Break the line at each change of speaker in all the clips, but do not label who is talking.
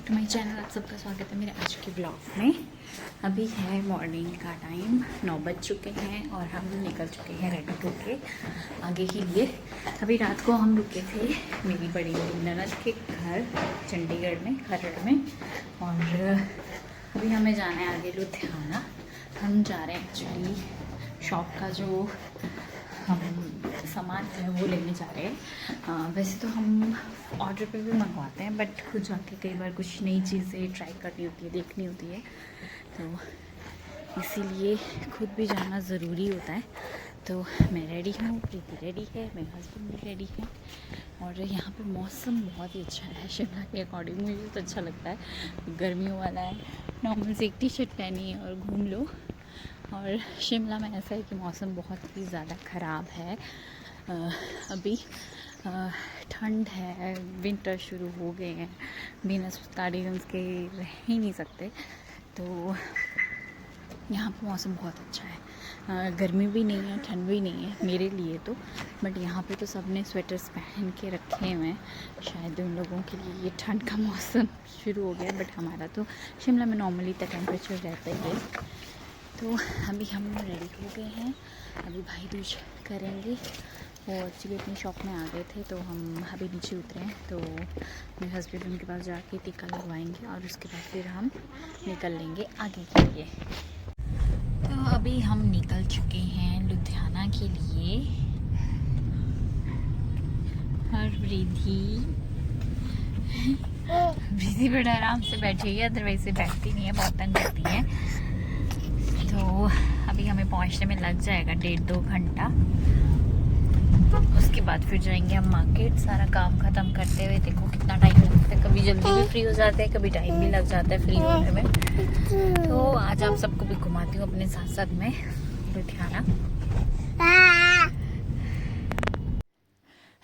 To my channel. आप सबका स्वागत है मेरे आज के ब्लॉग में। अभी है मॉर्निंग का टाइम, 9 बज चुके हैं और हम निकल चुके हैं रेडी होके आगे के लिए। अभी रात को हम रुके थे मेरी बड़ी ननद के घर चंडीगढ़ में, खरड़ में, और अभी हमें जाना है आगे लुधियाना। हम जा रहे हैं एक्चुअली शॉप का जो हम सामान है वो लेने जा रहे हैं। वैसे तो हम ऑर्डर पे भी मंगवाते हैं, बट खुद जाके कई बार कुछ नई चीज़ें ट्राई करनी होती है, देखनी होती है, तो इसीलिए खुद भी जाना ज़रूरी होता है। तो मैं रेडी हूँ, प्रीति रेडी है, मेरे हस्बैंड भी रेडी है, और यहाँ पे मौसम बहुत ही अच्छा है शिमला के अकॉर्डिंग। मुझे तो अच्छा लगता है, गर्मियों वाला है, नॉर्मल से एक टी शर्ट पहनी है और घूम लो। और शिमला में ऐसा है कि मौसम बहुत ही ज़्यादा ख़राब है। अभी ठंड है, विंटर शुरू हो गए हैं, बिना स्टार्टिंग के रह ही नहीं सकते। तो यहाँ पे मौसम बहुत अच्छा है, गर्मी भी नहीं है, ठंड भी नहीं है मेरे लिए तो। बट यहाँ पे तो सबने स्वेटर्स पहन के रखे हुए हैं, शायद उन लोगों के लिए ये ठंड का मौसम शुरू हो गया। बट हमारा तो शिमला में नॉर्मली तक टेम्परेचर रहता ही है। तो अभी हम रेडी हो गए हैं, अभी भाई दूज करेंगे। वो एक्चुअली अपनी शॉप में आ गए थे, तो हम अभी नीचे उतरे हैं। तो मेरे हस्बैंड उनके पास जाके टीका लगवाएंगे और उसके बाद फिर हम निकल लेंगे आगे के लिए। तो अभी हम निकल चुके हैं लुधियाना के लिए। और रिद्धि बड़ा आराम से बैठी है, अदरवाइज से बैठती नहीं है, बहुत तंग करती है। तो अभी हमें पहुंचने में लग जाएगा 1.5-2 घंटा। उसके बाद फिर जाएंगे हम मार्केट, सारा काम ख़त्म करते हुए। देखो कितना टाइम लगता है, कभी जल्दी भी फ्री हो जाते हैं, कभी टाइम भी लग जाता है फ्री होने में। तो आज आप सबको भी घुमाती हूँ अपने साथ साथ में लुधियाना।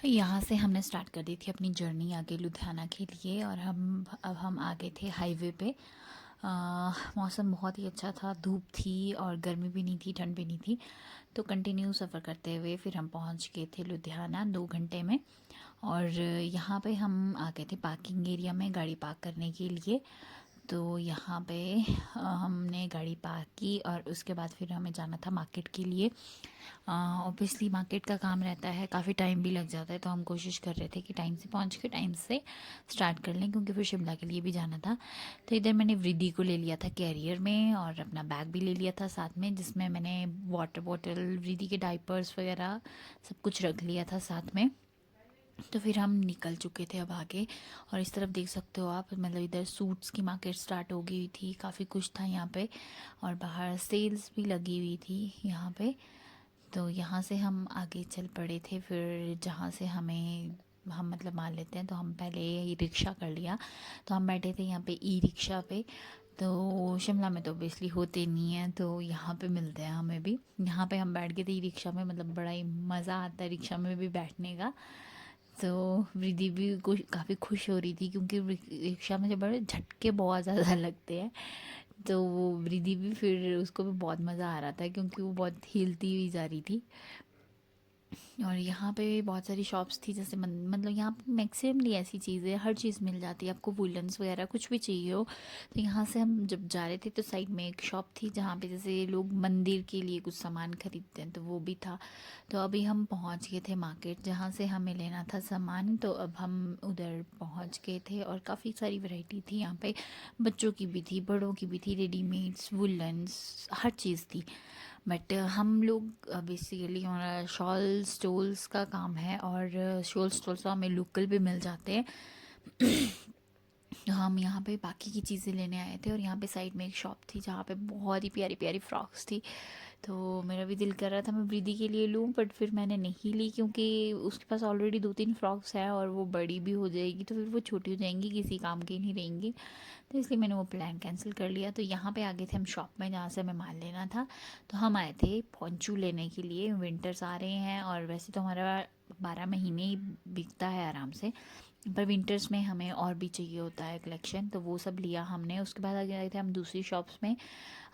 यहाँ से हमने स्टार्ट कर दी थी अपनी जर्नी आगे लुधियाना के लिए, और अब हम आगे थे हाईवे पे। मौसम बहुत ही अच्छा था, धूप थी और गर्मी भी नहीं थी, ठंड भी नहीं थी। तो कंटिन्यू सफ़र करते हुए फिर हम पहुँच गए थे लुधियाना 2 घंटे में। और यहाँ पे हम आ गए थे पार्किंग एरिया में गाड़ी पार्क करने के लिए। तो यहाँ पे हमने गाड़ी पार्क की और उसके बाद फिर हमें जाना था मार्केट के लिए। ऑब्वियसली मार्केट का काम रहता है, काफ़ी टाइम भी लग जाता है, तो हम कोशिश कर रहे थे कि टाइम से पहुँच के टाइम से स्टार्ट कर लें, क्योंकि फिर शिमला के लिए भी जाना था। तो इधर मैंने वृद्धि को ले लिया था कैरियर में, और अपना बैग भी ले लिया था साथ में, जिसमें मैंने वाटर बॉटल, वृद्धि के डाइपर्स वगैरह सब कुछ रख लिया था साथ में। तो फिर हम निकल चुके थे अब आगे। और इस तरफ देख सकते हो आप, मतलब इधर सूट्स की मार्केट स्टार्ट हो गई थी, काफ़ी कुछ था यहाँ पे, और बाहर सेल्स भी लगी हुई थी यहाँ पे। तो यहाँ से हम आगे चल पड़े थे, फिर जहाँ से हम मतलब मान लेते हैं, तो हम पहले ई रिक्शा कर लिया। तो हम बैठे थे यहाँ पे ई रिक्शा पे। तो शिमला में तो ऑब्वियसली होते नहीं हैं, तो यहाँ पे मिलते हैं हमें भी। यहाँ पे हम बैठ गए थे ई रिक्शा में, मतलब बड़ा ही मज़ा आता है रिक्शा में भी बैठने का। तो वृद्धि भी काफ़ी खुश हो रही थी, क्योंकि रिक्शा में जब बड़े झटके बहुत ज़्यादा लगते हैं। तो वो वृद्धि भी, फिर उसको भी बहुत मज़ा आ रहा था, क्योंकि वो बहुत हिलती हुई जा रही थी। और यहाँ पे बहुत सारी शॉप्स थी, जैसे मतलब यहाँ पे मैक्सिममली ऐसी चीज़ें, हर चीज़ मिल जाती है आपको, वुलन्स वगैरह कुछ भी चाहिए हो। तो यहाँ से हम जब जा रहे थे, तो साइड में एक शॉप थी जहाँ पे जैसे लोग मंदिर के लिए कुछ सामान खरीदते हैं, तो वो भी था। तो अभी हम पहुँच गए थे मार्केट, जहाँ से हमें लेना था सामान। तो अब हम उधर पहुँच गए थे, और काफ़ी सारी वैरायटी थी यहाँ पे, बच्चों की भी थी, बड़ों की भी थी, रेडीमेड्स, वुलन्स, हर चीज़ थी। बट हम लोग बेसिकली हमारा शॉल स्टोल्स का काम है, और शॉल स्टोल्स तो हमें लोकल भी मिल जाते हैं। तो हम यहाँ पे बाकी की चीज़ें लेने आए थे, और यहाँ पे साइड में एक शॉप थी जहाँ पे बहुत ही प्यारी प्यारी फ्रॉक्स थी। तो मेरा भी दिल कर रहा था मैं वृद्धि के लिए लूँ, बट फिर मैंने नहीं ली, क्योंकि उसके पास ऑलरेडी 2-3 फ्रॉक्स है, और वो बड़ी भी हो जाएगी, तो फिर वो छोटी हो जाएंगी, किसी काम की नहीं रहेंगी। तो इसलिए मैंने वो प्लान कैंसिल कर लिया। तो यहाँ पे आ गए थे हम शॉप में, जहाँ से हमें माल लेना था। तो हम आए थे पोंचू लेने के लिए, विंटर्स आ रहे हैं, और वैसे तो हमारा 12 महीने ही बिकता है आराम से, पर विंटर्स में हमें और भी चाहिए होता है कलेक्शन, तो वो सब लिया हमने। उसके बाद आगे आए थे हम दूसरी शॉप्स में।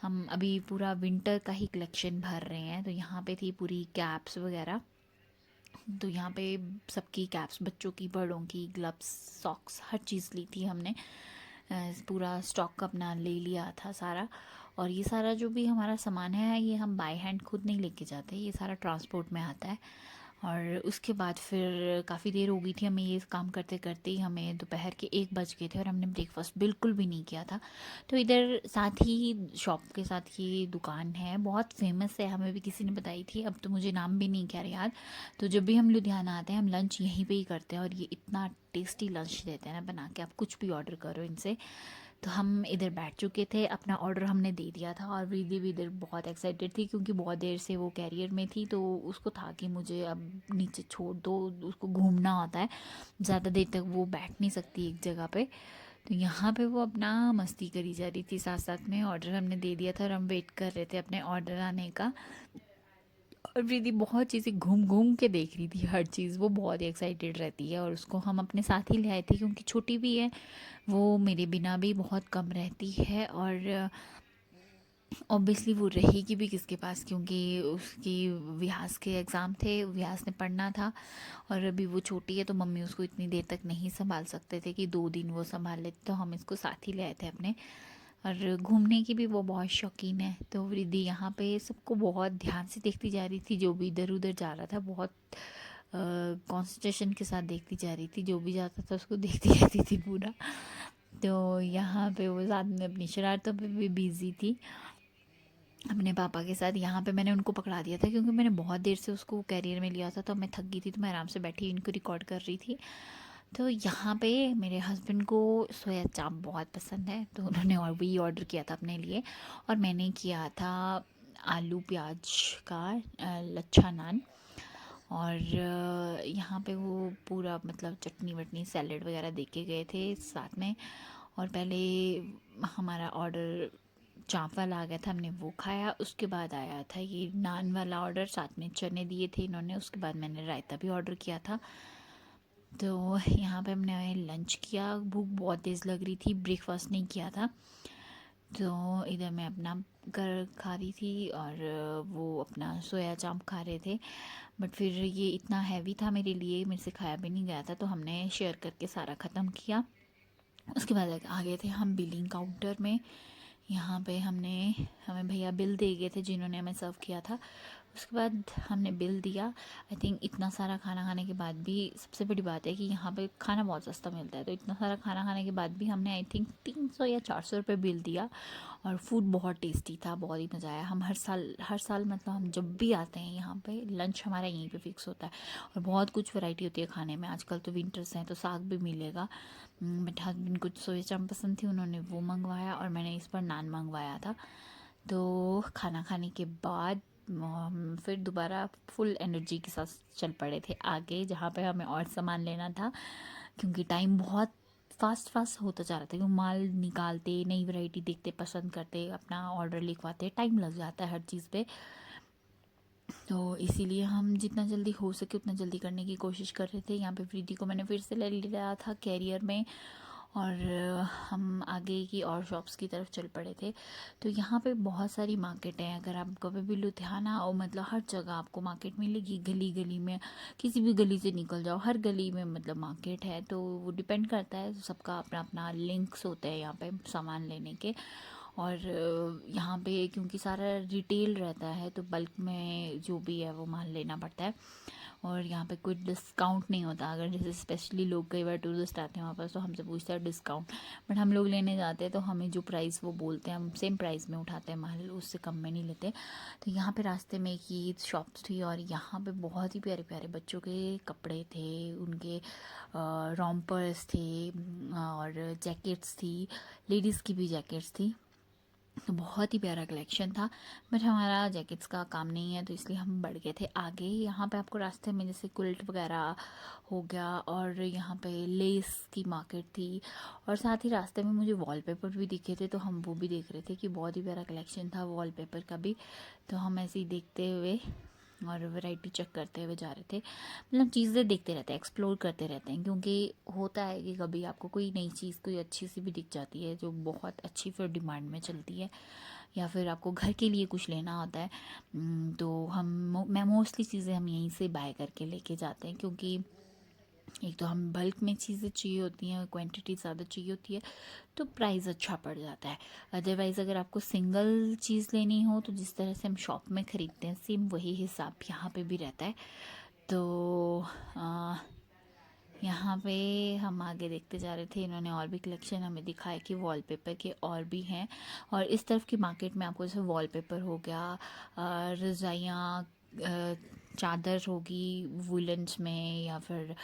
हम अभी पूरा विंटर का ही कलेक्शन भर रहे हैं। तो यहाँ पे थी पूरी कैप्स वगैरह, तो यहाँ पे सबकी कैप्स, बच्चों की, बड़ों की, ग्लव्स, सॉक्स, हर चीज़ ली थी हमने। पूरा स्टॉक अपना ले लिया था सारा। और ये सारा जो भी हमारा सामान है ये हम बाय हैंड खुद नहीं लेके जाते, ये सारा ट्रांसपोर्ट में आता है। और उसके बाद फिर काफ़ी देर हो गई थी हमें ये काम करते करते ही, हमें दोपहर के 1 बज गए थे और हमने ब्रेकफास्ट बिल्कुल भी नहीं किया था। तो इधर साथ ही शॉप के साथ ये दुकान है, बहुत फेमस है, हमें भी किसी ने बताई थी, अब तो मुझे नाम भी नहीं क्या याद। तो जब भी हम लुधियाना आते हैं हम लंच यहीं पे ही करते हैं और ये इतना टेस्टी लंच देते हैं ना बना के, आप कुछ भी ऑर्डर करो इनसे। तो हम इधर बैठ चुके थे, अपना ऑर्डर हमने दे दिया था और रिद्धि भी इधर बहुत एक्साइटेड थी क्योंकि बहुत देर से वो कैरियर में थी, तो उसको था कि मुझे अब नीचे छोड़ दो, उसको घूमना होता है, ज़्यादा देर तक वो बैठ नहीं सकती एक जगह पे। तो यहाँ पे वो अपना मस्ती करी जा रही थी, साथ साथ में ऑर्डर हमने दे दिया था और हम वेट कर रहे थे अपने ऑर्डर आने का। और प्रीति बहुत चीज़ें घूम घूम के देख रही थी, हर चीज़ वो बहुत ही एक्साइटेड रहती है और उसको हम अपने साथ ही ले आए थे क्योंकि छोटी भी है, वो मेरे बिना भी बहुत कम रहती है। और ऑब्वियसली वो रहेगी भी किसके पास, क्योंकि उसकी व्यास के एग्ज़ाम थे, व्यास ने पढ़ना था और अभी वो छोटी है तो मम्मी उसको इतनी देर तक नहीं संभाल सकते थे कि 2 दिन वो संभाल लेते, तो हम इसको साथ ही ले आए थे अपने। और घूमने की भी वो बहुत शौकीन है, तो रिद्धि यहाँ पे सबको बहुत ध्यान से देखती जा रही थी, जो भी इधर उधर जा रहा था बहुत कंसंट्रेशन के साथ देखती जा रही थी, जो भी जाता था उसको देखती रहती थी पूरा। तो यहाँ पे वो साथ में अपनी शरारतों पे भी बिजी थी अपने पापा के साथ। यहाँ पे मैंने उनको पकड़ा दिया था क्योंकि मैंने बहुत देर से उसको कैरियर में लिया था, तो मैं थक गई थी, तो मैं आराम से बैठी इनको रिकॉर्ड कर रही थी। तो यहाँ पे मेरे हस्बैंड को सोया चाप बहुत पसंद है, तो उन्होंने और भी ऑर्डर किया था अपने लिए और मैंने किया था आलू प्याज का लच्छा नान। और यहाँ पे वो पूरा मतलब चटनी वटनी सैलेड वगैरह दे के गए थे साथ में। और पहले हमारा ऑर्डर चाप वाला आ गया था, हमने वो खाया, उसके बाद आया था ये नान वाला ऑर्डर, साथ में चने दिए थे इन्होंने, उसके बाद मैंने रायता भी ऑर्डर किया था। तो यहाँ पे हमने लंच किया, भूख बहुत तेज़ लग रही थी, ब्रेकफास्ट नहीं किया था, तो इधर मैं अपना कर खा रही थी और वो अपना सोया चाप खा रहे थे। बट फिर ये इतना हैवी था मेरे लिए, मेरे से खाया भी नहीं गया था, तो हमने शेयर करके सारा ख़त्म किया। उसके बाद आ गए थे हम बिलिंग काउंटर में। यहाँ पे हमें भैया बिल दे गए थे जिन्होंने हमें सर्व किया था। उसके बाद हमने बिल दिया। आई थिंक इतना सारा खाना खाने के बाद भी, सबसे बड़ी बात है कि यहाँ पे खाना बहुत सस्ता मिलता है, तो इतना सारा खाना खाने के बाद भी हमने आई थिंक 300 या 400 रुपये बिल दिया। और फूड बहुत टेस्टी था, बहुत ही मज़ा आया। हम हर साल मतलब हम जब भी आते हैं यहाँ पे लंच हमारा यहीं पे फिक्स होता है और बहुत कुछ वैरायटी होती है खाने में। आजकल तो विंटर्स हैं तो साग भी मिलेगा। मेरे हस्बैंड को सोया चाप पसंद थी, उन्होंने वो मंगवाया और मैंने इस पर नान मंगवाया था। तो खाना खाने के बाद हम फिर दोबारा फुल एनर्जी के साथ चल पड़े थे आगे, जहाँ पे हमें और सामान लेना था, क्योंकि टाइम बहुत फास्ट फास्ट होता जा रहा था, क्योंकि माल निकालते, नई वैरायटी देखते, पसंद करते, अपना ऑर्डर लिखवाते, टाइम लग जाता है हर चीज़ पे। तो इसीलिए हम जितना जल्दी हो सके उतना जल्दी करने की कोशिश कर रहे थे। यहाँ पे प्रीति को मैंने फिर से ले लिया था कैरियर में और हम आगे की और शॉप्स की तरफ चल पड़े थे। तो यहाँ पे बहुत सारी मार्केट है, अगर आप कभी भी लुधियाना आओ मतलब हर जगह आपको मार्केट मिलेगी, गली गली में, किसी भी गली से निकल जाओ हर गली में मतलब मार्केट है। तो वो डिपेंड करता है, सबका अपना अपना लिंक्स होते हैं यहाँ पे सामान लेने के। और यहाँ पे क्योंकि सारा रिटेल रहता है तो बल्क में जो भी है वो माल लेना पड़ता है और यहाँ पे कोई डिस्काउंट नहीं होता। अगर जैसे स्पेशली लोग कई बार टूरिस्ट आते हैं वहाँ पर तो हमसे पूछते हैं डिस्काउंट, बट हम लोग लेने जाते हैं तो हमें जो प्राइस वो बोलते हैं हम सेम प्राइस में उठाते हैं माल, उससे कम में नहीं लेते। तो यहाँ पे रास्ते में एक ये शॉप्स थी और यहाँ पे बहुत ही प्यारे प्यारे बच्चों के कपड़े थे, उनके रॉम्पर्स थे और जैकेट्स थी, लेडीज़ की भी जैकेट्स थी। तो बहुत ही प्यारा कलेक्शन था, बट हमारा जैकेट्स का काम नहीं है तो इसलिए हम बढ़ गए थे आगे। यहाँ पे आपको रास्ते में जैसे क्विल्ट वगैरह हो गया और यहाँ पे लेस की मार्केट थी और साथ ही रास्ते में मुझे वॉलपेपर भी दिखे थे, तो हम वो भी देख रहे थे कि बहुत ही प्यारा कलेक्शन था वॉलपेपर का भी। तो हम ऐसे ही देखते हुए और वैरायटी चेक करते हुए जा रहे थे, मतलब चीज़ें देखते रहते हैं, एक्सप्लोर करते रहते हैं, क्योंकि होता है कि कभी आपको कोई नई चीज़ कोई अच्छी सी भी दिख जाती है जो बहुत अच्छी फिर डिमांड में चलती है, या फिर आपको घर के लिए कुछ लेना होता है। तो मैं मोस्टली चीज़ें हम यहीं से बाय करके लेके जाते हैं, क्योंकि एक तो हम बल्क में चीज़ें चाहिए होती हैं, क्वांटिटी ज़्यादा चाहिए होती है, तो प्राइस अच्छा पड़ जाता है। अदरवाइज़ अगर आपको सिंगल चीज़ लेनी हो तो जिस तरह से हम शॉप में ख़रीदते हैं सेम वही हिसाब यहाँ पे भी रहता है। तो आ, यहाँ पे हम आगे देखते जा रहे थे, इन्होंने और भी कलेक्शन हमें दिखाया कि वॉलपेपर के और भी हैं। और इस तरफ की मार्केट में आपको जैसे वॉलपेपर हो गया, रज़ाइयाँ, चादर होगी वुलन्स में, या फिर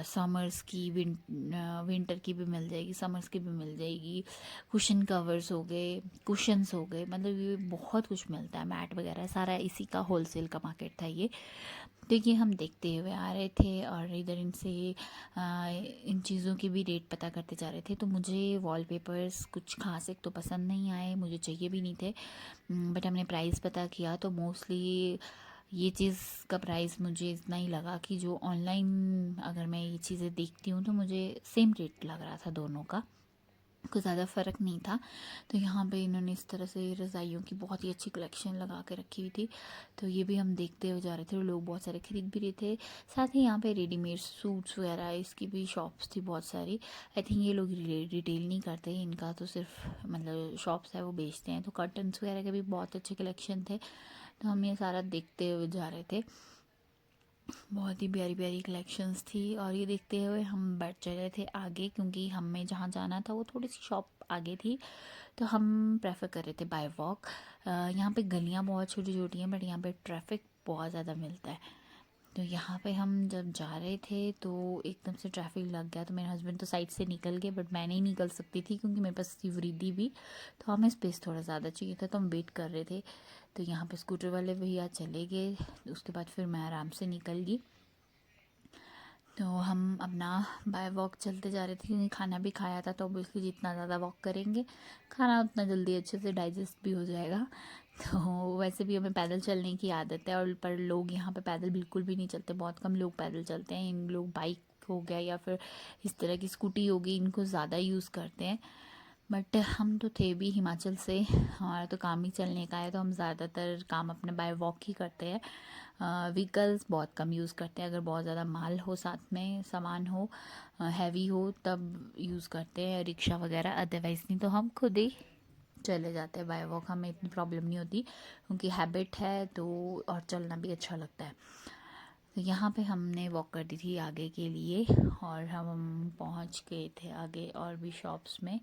समर्स की, विंटर की भी मिल जाएगी, समर्स की भी मिल जाएगी। कुशन कवर्स हो गए, कुशन्स हो गए, मतलब ये बहुत कुछ मिलता है, मैट वगैरह सारा इसी का होलसेल का मार्केट था ये। तो ये हम देखते हुए आ रहे थे और इधर इनसे इन चीज़ों की भी रेट पता करते जा रहे थे। तो मुझे वॉलपेपर्स कुछ खास एक तो पसंद नहीं आए, मुझे चाहिए भी नहीं थे, बट हमने प्राइस पता किया तो मोस्टली ये चीज़ का प्राइस मुझे इतना ही लगा कि जो ऑनलाइन अगर मैं ये चीज़ें देखती हूँ तो मुझे सेम रेट लग रहा था दोनों का, कुछ ज़्यादा फ़र्क नहीं था। तो यहाँ पे इन्होंने इस तरह से रज़ाइयों की बहुत ही अच्छी कलेक्शन लगा के रखी हुई थी, तो ये भी हम देखते हुए जा रहे थे और लोग बहुत सारे खरीद भी रहे थे। साथ ही यहाँ पे रेडीमेड सूट्स वगैरह इसकी भी शॉप्स थी बहुत सारी। आई थिंक ये लोग रिटेल नहीं करते, इनका तो सिर्फ मतलब शॉप्स है वो बेचते हैं। तो कर्टन्स वगैरह के भी बहुत अच्छे कलेक्शन थे, तो हम ये सारा देखते हुए जा रहे थे। बहुत ही प्यारी प्यारी कलेक्शंस थी और ये देखते हुए हम बढ़ चले थे आगे, क्योंकि हमें जहाँ जाना था वो थोड़ी सी शॉप आगे थी, तो हम प्रेफर कर रहे थे बाय वॉक। यहाँ पे गलियाँ बहुत छोटी छोटी हैं, बट यहाँ पे ट्रैफिक बहुत ज़्यादा मिलता है। तो यहाँ पे हम जब जा रहे थे तो एकदम से ट्रैफिक लग गया, तो मेरे हस्बैंड तो साइड से निकल गए, बट मैं नहीं निकल सकती थी क्योंकि मेरे पास थी वृद्धि भी, तो हमें स्पेस थोड़ा ज़्यादा चाहिए था, तो हम वेट कर रहे थे। तो यहाँ पे स्कूटर वाले भैया चले गए, उसके बाद फिर मैं आराम से निकल गई। तो हम अपना बाय वॉक चलते जा रहे थे, क्योंकि खाना भी खाया था, तो ऑब्वियसली जितना ज़्यादा वॉक करेंगे खाना उतना जल्दी अच्छे से डाइजेस्ट भी हो जाएगा। तो वैसे भी हमें पैदल चलने की आदत है, और पर लोग यहाँ पे पैदल बिल्कुल भी नहीं चलते, बहुत कम लोग पैदल चलते हैं। इन लोग बाइक हो गया या फिर इस तरह की स्कूटी होगी, इनको ज़्यादा यूज़ करते हैं। बट हम तो थे भी हिमाचल से, हमारा तो काम ही चलने का है, तो हम ज़्यादातर काम अपने बाय वॉक ही करते हैं। व्हीकल्स बहुत कम यूज़ करते हैं, अगर बहुत ज़्यादा माल हो, साथ में सामान हो, हैवी हो, तब यूज़ करते हैं रिक्शा वगैरह, अदरवाइज़ नहीं तो हम खुद ही चले जाते हैं बाय वॉक। हमें इतनी प्रॉब्लम नहीं होती क्योंकि हैबिट है, तो और चलना भी अच्छा लगता है। तो यहाँ पे हमने वॉक कर दी थी आगे के लिए, और हम पहुँच गए थे आगे और भी शॉप्स में।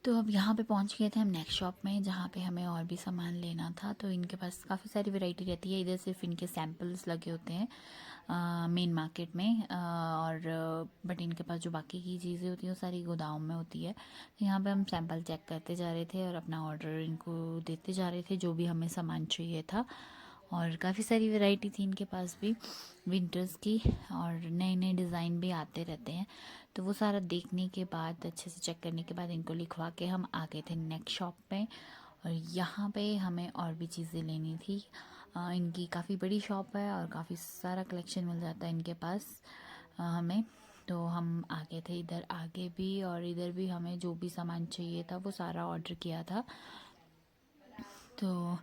तो अब यहाँ पे पहुँच गए थे हम नेक्स्ट शॉप में, जहाँ पे हमें और भी सामान लेना था। तो इनके पास काफ़ी सारी वैरायटी रहती है, इधर सिर्फ इनके सैम्पल्स लगे होते हैं मेन मार्केट में, और बट इनके पास जो बाकी की चीज़ें होती हैं वो सारी गोदाम में होती है। तो यहाँ पे हम सैम्पल चेक करते जा रहे थे और अपना ऑर्डर इनको देते जा रहे थे, जो भी हमें सामान चाहिए था। और काफ़ी सारी वैरायटी थी इनके पास भी विंटर्स की, और नए नए डिज़ाइन भी आते रहते हैं। तो वो सारा देखने के बाद, अच्छे से चेक करने के बाद, इनको लिखवा के हम आ गए थे नेक्स्ट शॉप पे। और यहाँ पे हमें और भी चीज़ें लेनी थी। इनकी काफ़ी बड़ी शॉप है और काफ़ी सारा कलेक्शन मिल जाता है इनके पास हमें। तो हम आ गए थे इधर आगे भी, और इधर भी हमें जो भी सामान चाहिए था वो सारा ऑर्डर किया था। तो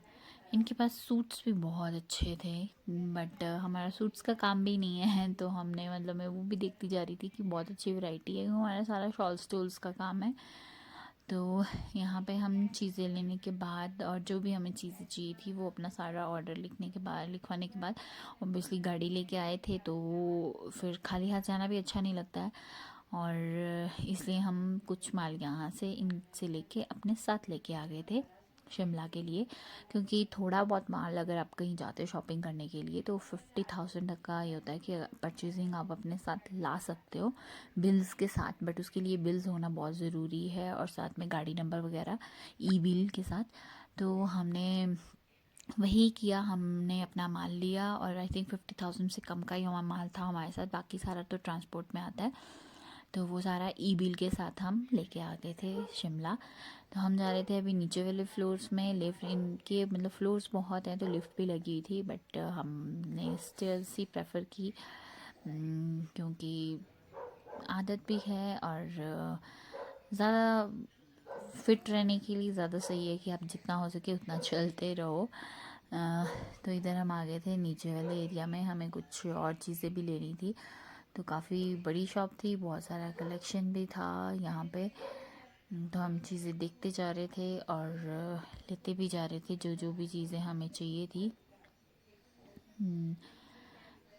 इनके पास सूट्स भी बहुत अच्छे थे, बट हमारा सूट्स का काम भी नहीं है, तो हमने मतलब मैं वो भी देखती जा रही थी कि बहुत अच्छी वैरायटी है, हमारा सारा शॉल स्टोल्स का काम है। तो यहाँ पे हम चीज़ें लेने के बाद, और जो भी हमें चीज़ें चाहिए थी वो अपना सारा ऑर्डर लिखने के बाद, लिखवाने के बाद ऑब्वियसली गाड़ी लेके आए थे, तो फिर खाली हाथ जाना भी अच्छा नहीं लगता है, और इसलिए हम कुछ माल यहाँ से इनसे लेके अपने साथ लेके आ गए थे शिमला के लिए। क्योंकि थोड़ा बहुत माल अगर आप कहीं जाते हो शॉपिंग करने के लिए, तो 50,000 तक का ये होता है कि परचेजिंग आप अपने साथ ला सकते हो बिल्स के साथ, बट उसके लिए बिल्स होना बहुत ज़रूरी है, और साथ में गाड़ी नंबर वगैरह ई बिल के साथ। तो हमने वही किया, हमने अपना माल लिया, और आई थिंक 50,000 से कम का ही हमारा माल था हमारे साथ, बाकी सारा तो ट्रांसपोर्ट में आता है। तो वो सारा ई बिल के साथ हम लेके आ गए थे शिमला। तो हम जा रहे थे अभी नीचे वाले फ्लोर्स में, लिफ्ट इनके मतलब फ्लोर्स बहुत हैं तो लिफ्ट भी लगी हुई थी, बट हमने स्टेयर्स ही प्रेफर की, क्योंकि आदत भी है, और ज़्यादा फिट रहने के लिए ज़्यादा सही है कि आप जितना हो सके उतना चलते रहो। तो इधर हम आ गए थे नीचे वाले एरिया में, हमें कुछ और चीज़ें भी लेनी थी। तो काफ़ी बड़ी शॉप थी, बहुत सारा कलेक्शन भी था यहाँ पे। तो हम चीज़ें देखते जा रहे थे और लेते भी जा रहे थे जो जो भी चीज़ें हमें चाहिए थी।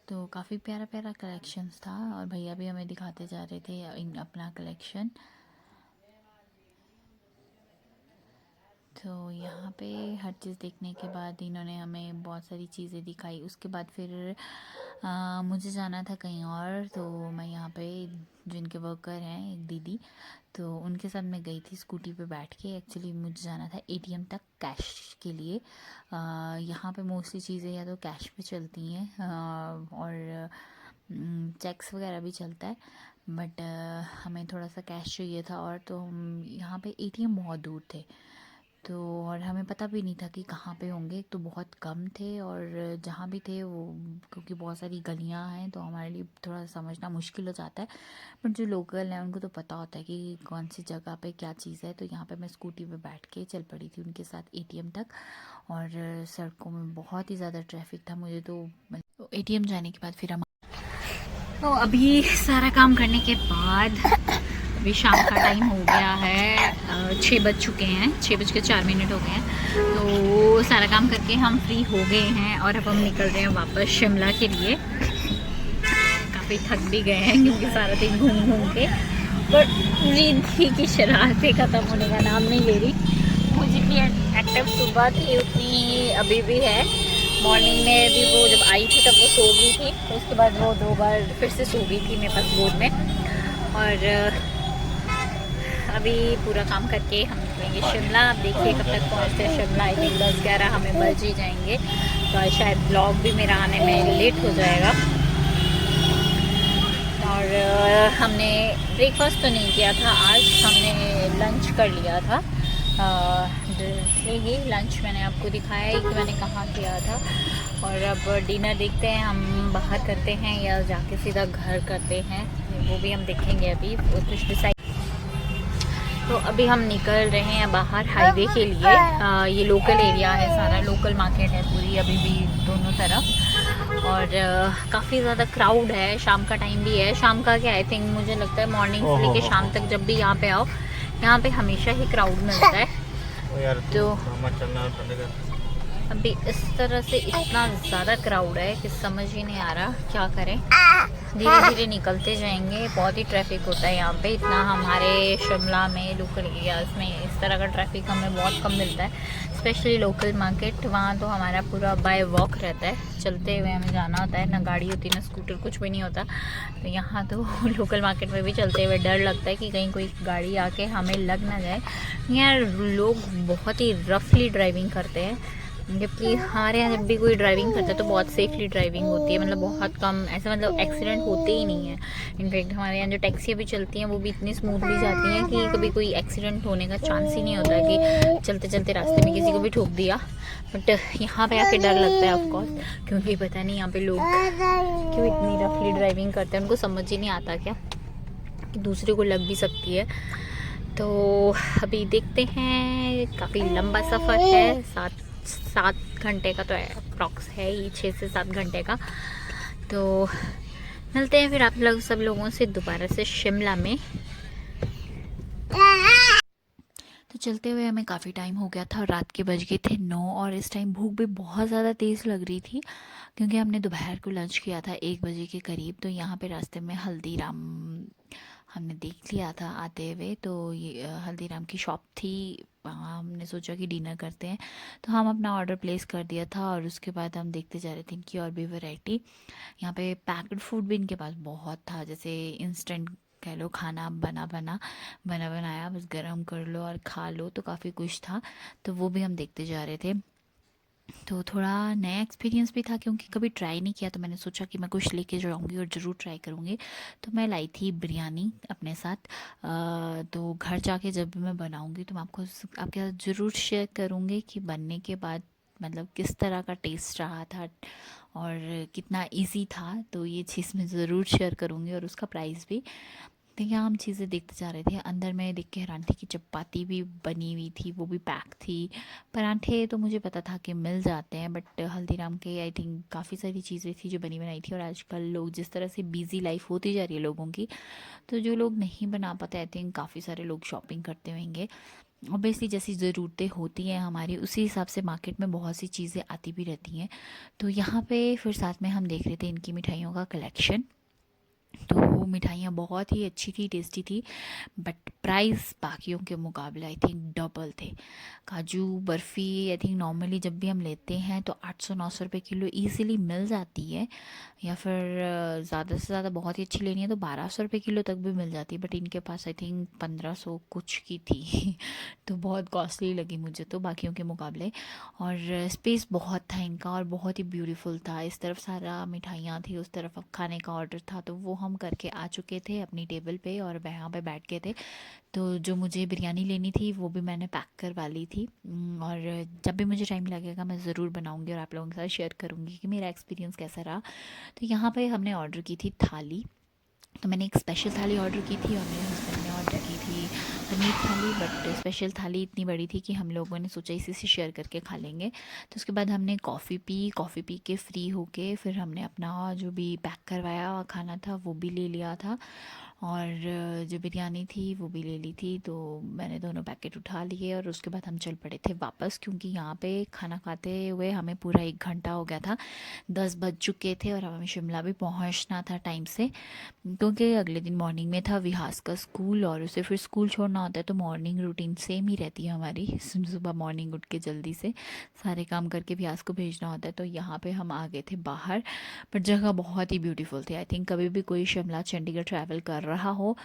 तो काफ़ी प्यारा प्यारा कलेक्शंस था और भैया भी हमें दिखाते जा रहे थे अपना कलेक्शन। तो यहाँ पे हर चीज़ देखने के बाद इन्होंने हमें बहुत सारी चीज़ें दिखाई। उसके बाद फिर मुझे जाना था कहीं और, तो मैं यहाँ पे जिनके वर्कर हैं एक दीदी, तो उनके साथ मैं गई थी स्कूटी पे बैठ के। एक्चुअली मुझे जाना था एटीएम तक कैश के लिए। यहाँ पे मोस्टली चीज़ें या तो कैश पे चलती हैं और चेक्स वगैरह भी चलता है, बट हमें थोड़ा सा कैश चाहिए था। और तो हम यहाँ पे एटीएम बहुत दूर थे, तो और हमें पता भी नहीं था कि कहाँ पे होंगे। तो बहुत कम थे और जहाँ भी थे वो, क्योंकि बहुत सारी गलियाँ हैं तो हमारे लिए थोड़ा समझना मुश्किल हो जाता है। बट जो लोकल हैं उनको तो पता होता है कि कौन सी जगह पे क्या चीज़ है। तो यहाँ पे मैं स्कूटी पे बैठ के चल पड़ी थी उनके साथ एटीएम तक। और सड़कों में बहुत ही ज़्यादा ट्रैफिक था। मुझे तो एटीएम जाने के बाद फिर हम तो अभी सारा काम करने के बाद अभी शाम का टाइम हो गया है, 6 बज चुके हैं, 6:04 हो गए हैं। तो सारा काम करके हम फ्री हो गए हैं और अब हम निकल रहे हैं वापस शिमला के लिए। काफ़ी थक भी गए हैं क्योंकि सारा दिन घूम घूम के, पर रिद्धि की शरारतें ख़त्म होने का नाम नहीं ले रही। वो जितनी एक्टिव सुबह थी उतनी अभी भी है। मॉर्निंग में भी वो जब आई थी तब वो सो गई थी, तो उसके बाद वो 2 बार फिर से सो गई थी मेरे पास गोद में। और अभी पूरा काम करके हम निकलेंगे शिमला। अब देखिए कब तक पहुँचते हैं शिमला। आई थिंक 10-11 हमें बज ही जाएंगे, तो आज शायद ब्लॉग भी मेरा आने में लेट हो जाएगा। और हमने ब्रेकफास्ट तो नहीं किया था आज, हमने लंच कर लिया था। ही लंच मैंने आपको दिखाया ही कि मैंने कहाँ किया था। और अब डिनर देखते हैं हम बाहर करते हैं या जाके सीधा घर करते हैं, वो भी हम देखेंगे अभी, वो कुछ डिसाइड। तो अभी हम निकल रहे हैं बाहर हाईवे के लिए। ये लोकल एरिया है, सारा लोकल मार्केट है पूरी अभी भी दोनों तरफ। और काफ़ी ज़्यादा क्राउड है, शाम का टाइम भी है। शाम का क्या, आई थिंक मुझे लगता है मॉर्निंग से लेके शाम तक जब भी यहाँ पे आओ, यहाँ पे हमेशा ही क्राउड मिलता है। तो अभी इस तरह से इतना ज़्यादा क्राउड है कि समझ ही नहीं आ रहा क्या करें। धीरे धीरे निकलते जाएंगे। बहुत ही ट्रैफिक होता है यहाँ पे, इतना हमारे शिमला में लोकल एरियाज़ में इस तरह का ट्रैफिक हमें बहुत कम मिलता है। स्पेशली लोकल मार्केट, वहाँ तो हमारा पूरा बाय वॉक रहता है, चलते हुए हमें जाना होता है। ना गाड़ी होती ना स्कूटर, कुछ भी नहीं होता। तो यहाँ तो लोकल मार्केट में भी चलते हुए डर लगता है कि कहीं कोई गाड़ी आके हमें लग ना जाए। यार लोग बहुत ही रफली ड्राइविंग करते हैं, जबकि हमारे यहाँ जब भी कोई ड्राइविंग करता है तो बहुत सेफली ड्राइविंग होती है। मतलब बहुत कम ऐसे, मतलब एक्सीडेंट होते ही नहीं है। इनफैक्ट हमारे यहाँ जो टैक्सियाँ भी चलती हैं वो भी इतनी स्मूथली जाती हैं कि कभी कोई एक्सीडेंट होने का चांस ही नहीं होता कि चलते चलते रास्ते में किसी को भी ठोक दिया। बट यहाँ पे आके डर लगता है ऑफकोर्स, क्योंकि पता नहीं यहाँ पे लोग क्यों इतनी रफली ड्राइविंग करते हैं। उनको समझ ही नहीं आता क्या कि दूसरे को लग भी सकती है। तो अभी देखते हैं, काफ़ी लंबा सफ़र है, 7 घंटे का तो अप्रॉक्स है ही, 6 से 7 घंटे का। तो मिलते हैं फिर आप लोग सब लोगों से दोबारा से शिमला में। तो चलते हुए हमें काफ़ी टाइम हो गया था और रात के बज गए थे 9, और इस टाइम भूख भी बहुत ज़्यादा तेज़ लग रही थी क्योंकि हमने दोपहर को लंच किया था 1 बजे के करीब। तो यहाँ पे रास्ते में हल्दीराम हमने देख लिया था आते हुए, तो ये हल्दीराम की शॉप थी, वहाँ हमने सोचा कि डिनर करते हैं। तो हम अपना ऑर्डर प्लेस कर दिया था और उसके बाद हम देखते जा रहे थे इनकी और भी वैरायटी। यहाँ पे पैक्ड फूड भी इनके पास बहुत था, जैसे इंस्टेंट कह लो, खाना बना बनाया बस गर्म कर लो और खा लो, तो काफ़ी कुछ था। तो वो भी हम देखते जा रहे थे। तो थोड़ा नया एक्सपीरियंस भी था क्योंकि कभी ट्राई नहीं किया, तो मैंने सोचा कि मैं कुछ लेके जाऊंगी और ज़रूर ट्राई करूंगी। तो मैं लाई थी बिरयानी अपने साथ। तो घर जाके जब भी मैं बनाऊंगी तो मैं आपको आपके साथ ज़रूर शेयर करूंगी कि बनने के बाद मतलब किस तरह का टेस्ट रहा था और कितना इजी था। तो ये चीज़ मैं ज़रूर शेयर करूंगी और उसका प्राइस भी। तो यहाँ हम चीज़ें देखते जा रहे थे। अंदर मैं देख के हैरान थी कि चपाती भी बनी हुई थी, वो भी पैक थी। परांठे तो मुझे पता था कि मिल जाते हैं, बट हल्दीराम के आई थिंक काफ़ी सारी चीज़ें थी जो बनी बनाई थी। और आजकल लोग जिस तरह से बिज़ी लाइफ होती जा रही है लोगों की, तो जो लोग नहीं बना पाते आई थिंक काफ़ी सारे लोग शॉपिंग करते होंगे। ऑब्वियसली जैसी ज़रूरतें होती हैं हमारी, उसी हिसाब से मार्केट में बहुत सी चीज़ें आती भी रहती हैं। तो यहाँ पे फिर साथ में हम देख रहे थे इनकी मिठाइयों का कलेक्शन। तो मिठाइयाँ बहुत ही अच्छी थी, टेस्टी थी, बट प्राइस बाकियों के मुकाबले आई थिंक डबल थे। काजू बर्फ़ी आई थिंक नॉर्मली जब भी हम लेते हैं तो 800-900 रुपये किलो ईज़िली मिल जाती है, या फिर ज़्यादा से ज़्यादा बहुत ही अच्छी लेनी है तो 1200 रुपये किलो तक भी मिल जाती है, बट इनके पास आई थिंक 1500 कुछ की थी। तो बहुत कॉस्टली लगी मुझे तो बाकियों के मुकाबले। और स्पेस बहुत था इनका और बहुत ही ब्यूटीफुल था। इस तरफ सारा मिठाइयाँ थी, उस तरफ अब खाने का ऑर्डर था, तो वो हम करके आ चुके थे अपनी टेबल पे और वहाँ पे बैठ गए थे। तो जो मुझे बिरयानी लेनी थी वो भी मैंने पैक करवा ली थी। और जब भी मुझे टाइम लगेगा मैं ज़रूर बनाऊंगी और आप लोगों के साथ शेयर करूंगी कि मेरा एक्सपीरियंस कैसा रहा। तो यहाँ पे हमने ऑर्डर की थी थाली। तो मैंने एक स्पेशल थाली ऑर्डर की थी और मेरे हस्बैंड ने ऑर्डर की थी पनीर थाली, बट स्पेशल थाली इतनी बड़ी थी कि हम लोगों ने सोचा इसी से शेयर करके खा लेंगे। तो उसके बाद हमने कॉफ़ी पी के फ्री होके फिर हमने अपना जो भी पैक करवाया हुआ खाना था वो भी ले लिया था, और जो बिरयानी थी वो भी ले ली थी। तो मैंने दोनों पैकेट उठा लिए और उसके बाद हम चल पड़े थे वापस, क्योंकि यहाँ पे खाना खाते हुए हमें पूरा 1 घंटा हो गया था, 10 बज चुके थे और हमें शिमला भी पहुँचना था टाइम से, क्योंकि अगले दिन मॉर्निंग में था विहास का स्कूल और उसे फिर स्कूल छोड़ना होता है। तो मॉर्निंग रूटीन सेम ही रहती है हमारी, सुबह मॉर्निंग उठ के जल्दी से सारे काम करके विहास को भेजना होता है। तो यहाँ पे हम आ गए थे बाहर, पर जगह बहुत ही ब्यूटीफुल थी। आई थिंक कभी भी कोई शिमला चंडीगढ़ ट्रैवल कर रहा हो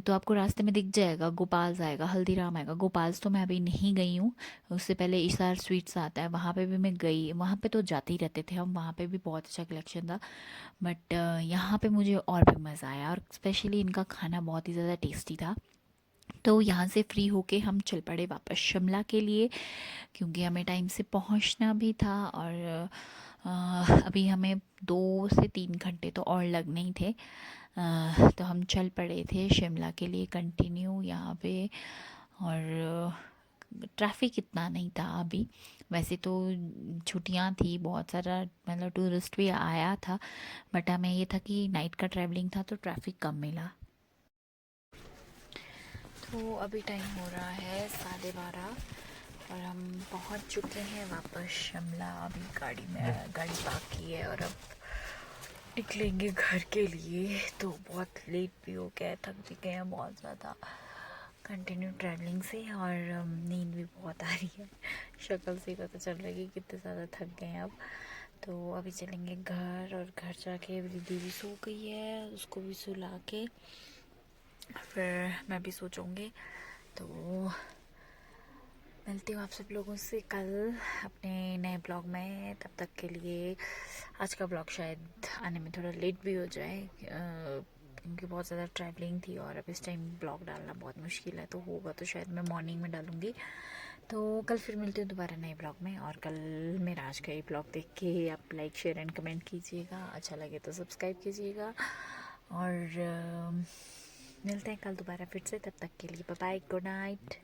तो आपको रास्ते में दिख जाएगा, गोपाल्स आएगा, हल्दीराम आएगा। गोपाल्स तो मैं अभी नहीं गई हूँ, उससे पहले इसार स्वीट्स आता है, वहाँ पे भी मैं गई, वहाँ पे तो जाते ही रहते थे हम, वहाँ पे भी बहुत अच्छा कलेक्शन था। बट यहाँ पे मुझे और भी मज़ा आया और स्पेशली इनका खाना बहुत ही ज़्यादा टेस्टी था। तो यहाँ से फ्री होके हम चल पड़े वापस शिमला के लिए, क्योंकि हमें टाइम से पहुँचना भी था। और अभी हमें 2 से 3 घंटे तो और लगने ही थे। तो हम चल पड़े थे शिमला के लिए कंटिन्यू यहाँ पे। और ट्रैफिक इतना नहीं था अभी, वैसे तो छुट्टियां थी, बहुत सारा मतलब टूरिस्ट भी आया था, बट हमें ये था कि नाइट का ट्रैवलिंग था तो ट्रैफिक कम मिला। तो अभी टाइम हो रहा है 12:30 और हम पहुंच चुके हैं वापस शिमला। अभी गाड़ी में गाड़ी पार्क की है और अब निकलेंगे घर के लिए। तो बहुत लेट भी हो गया है, थक भी गए हैं बहुत ज़्यादा कंटिन्यू ट्रैवलिंग से, और नींद भी बहुत आ रही है। शक्ल से ही पता चल रहा है कि कितने ज़्यादा थक गए हैं अब। तो अभी चलेंगे घर और घर जाके दीदी भी सो गई है, उसको भी सुला के फिर मैं भी सो जाऊँगी। तो मिलती हूँ आप सब लोगों से कल अपने नए ब्लॉग में। तब तक के लिए आज का ब्लॉग शायद आने में थोड़ा लेट भी हो जाए, क्योंकि बहुत ज़्यादा ट्रैवलिंग थी और अब इस टाइम ब्लॉग डालना बहुत मुश्किल है। तो होगा तो शायद मैं मॉर्निंग में डालूँगी। तो कल फिर मिलती हूँ दोबारा नए ब्लॉग में। और कल मेरा आज का ये ब्लॉग देख के आप लाइक शेयर एंड कमेंट कीजिएगा, अच्छा लगे तो सब्सक्राइब कीजिएगा। और मिलते हैं कल दोबारा फिर से, तब तक के लिए बाय बाय, गुड नाइट।